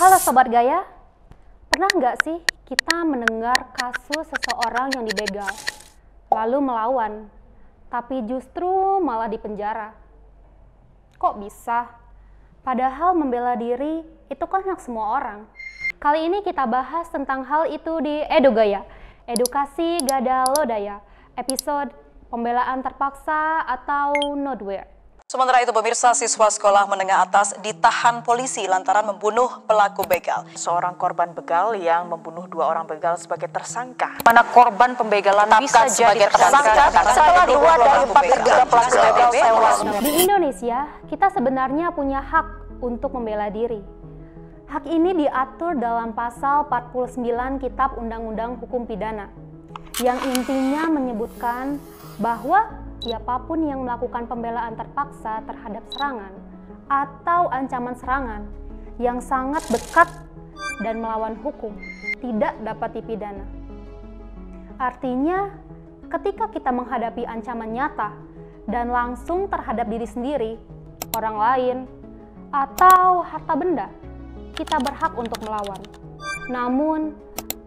Halo Sobat Gaya, pernah nggak sih kita mendengar kasus seseorang yang dibegal, lalu melawan, tapi justru malah dipenjara? Kok bisa? Padahal membela diri itu kan hak semua orang. Kali ini kita bahas tentang hal itu di Edu Gaya, Edukasi Gada Lodaya, episode pembelaan terpaksa atau nowhere. Sementara itu, pemirsa, siswa sekolah menengah atas ditahan polisi lantaran membunuh pelaku begal. Seorang korban begal yang membunuh dua orang begal sebagai tersangka. Mana korban pembegalan bisa jadi tersangka setelah dua dari empat terduga pelaku begal tewas. Di Indonesia, kita sebenarnya punya hak untuk membela diri. Hak ini diatur dalam pasal 49 Kitab Undang-Undang Hukum Pidana, yang intinya menyebutkan bahwa siapapun yang melakukan pembelaan terpaksa terhadap serangan atau ancaman serangan yang sangat dekat dan melawan hukum tidak dapat dipidana. Artinya, ketika kita menghadapi ancaman nyata dan langsung terhadap diri sendiri, orang lain, atau harta benda, kita berhak untuk melawan. Namun,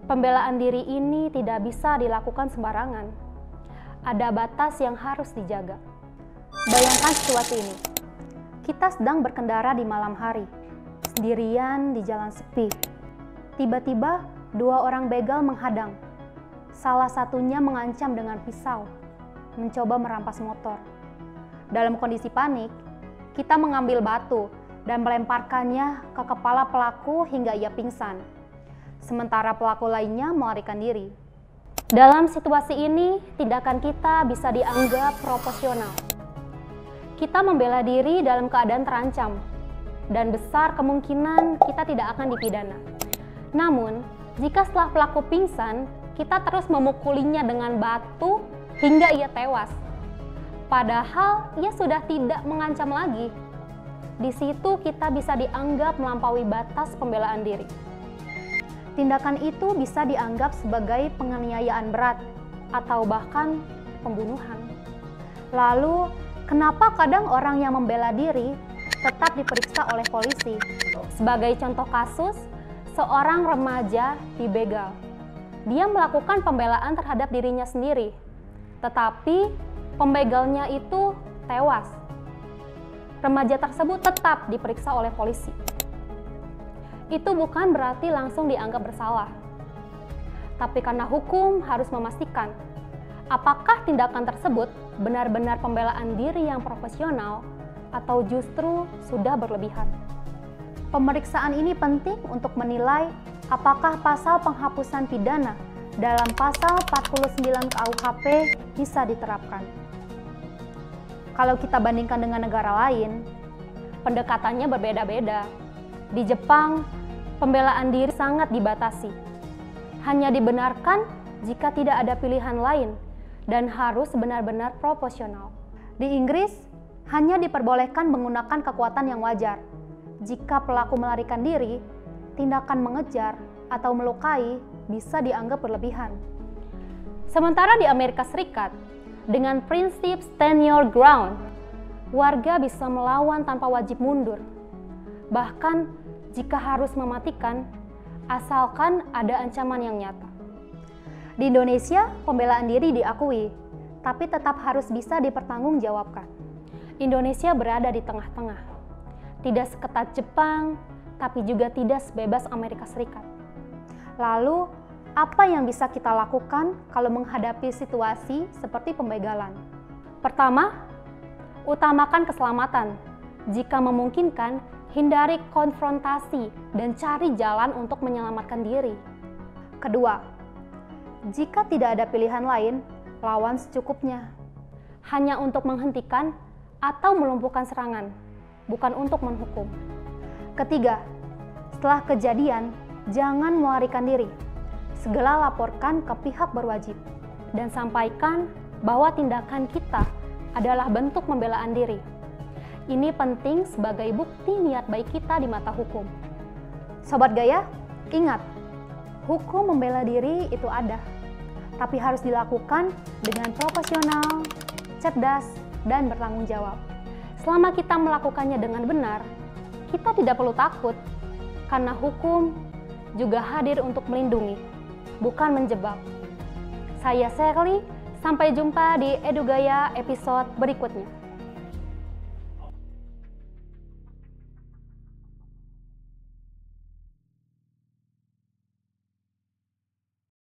pembelaan diri ini tidak bisa dilakukan sembarangan. Ada batas yang harus dijaga. Bayangkan situasi ini. Kita sedang berkendara di malam hari, sendirian di jalan sepi. Tiba-tiba, dua orang begal menghadang. Salah satunya mengancam dengan pisau, mencoba merampas motor. Dalam kondisi panik, kita mengambil batu dan melemparkannya ke kepala pelaku hingga ia pingsan. Sementara pelaku lainnya melarikan diri. Dalam situasi ini, tindakan kita bisa dianggap proporsional. Kita membela diri dalam keadaan terancam, dan besar kemungkinan kita tidak akan dipidana. Namun, jika setelah pelaku pingsan, kita terus memukulinya dengan batu hingga ia tewas, padahal ia sudah tidak mengancam lagi, di situ kita bisa dianggap melampaui batas pembelaan diri. Tindakan itu bisa dianggap sebagai penganiayaan berat atau bahkan pembunuhan. Lalu, kenapa kadang orang yang membela diri tetap diperiksa oleh polisi? Sebagai contoh kasus, seorang remaja dibegal. Dia melakukan pembelaan terhadap dirinya sendiri, tetapi pembegalnya itu tewas. Remaja tersebut tetap diperiksa oleh polisi. Itu bukan berarti langsung dianggap bersalah. Tapi karena hukum harus memastikan apakah tindakan tersebut benar-benar pembelaan diri yang profesional atau justru sudah berlebihan. Pemeriksaan ini penting untuk menilai apakah pasal penghapusan pidana dalam pasal 49 KUHP bisa diterapkan. Kalau kita bandingkan dengan negara lain, pendekatannya berbeda-beda. Di Jepang, pembelaan diri sangat dibatasi. Hanya dibenarkan jika tidak ada pilihan lain dan harus benar-benar proporsional. Di Inggris, hanya diperbolehkan menggunakan kekuatan yang wajar. Jika pelaku melarikan diri, tindakan mengejar atau melukai bisa dianggap berlebihan. Sementara di Amerika Serikat, dengan prinsip stand your ground, warga bisa melawan tanpa wajib mundur. Bahkan jika harus mematikan, asalkan ada ancaman yang nyata. Di Indonesia, pembelaan diri diakui, tapi tetap harus bisa dipertanggungjawabkan. Indonesia berada di tengah-tengah. Tidak seketat Jepang, tapi juga tidak sebebas Amerika Serikat. Lalu, apa yang bisa kita lakukan kalau menghadapi situasi seperti pembegalan? Pertama, utamakan keselamatan. Jika memungkinkan, hindari konfrontasi dan cari jalan untuk menyelamatkan diri. Kedua, jika tidak ada pilihan lain, lawan secukupnya. Hanya untuk menghentikan atau melumpuhkan serangan, bukan untuk menghukum. Ketiga, setelah kejadian, jangan melarikan diri. Segera laporkan ke pihak berwajib dan sampaikan bahwa tindakan kita adalah bentuk pembelaan diri. Ini penting sebagai bukti niat baik kita di mata hukum. Sobat Gaya, ingat, hukum membela diri itu ada, tapi harus dilakukan dengan profesional, cerdas, dan bertanggung jawab. Selama kita melakukannya dengan benar, kita tidak perlu takut, karena hukum juga hadir untuk melindungi, bukan menjebak. Saya Sherly, sampai jumpa di Edugaya episode berikutnya.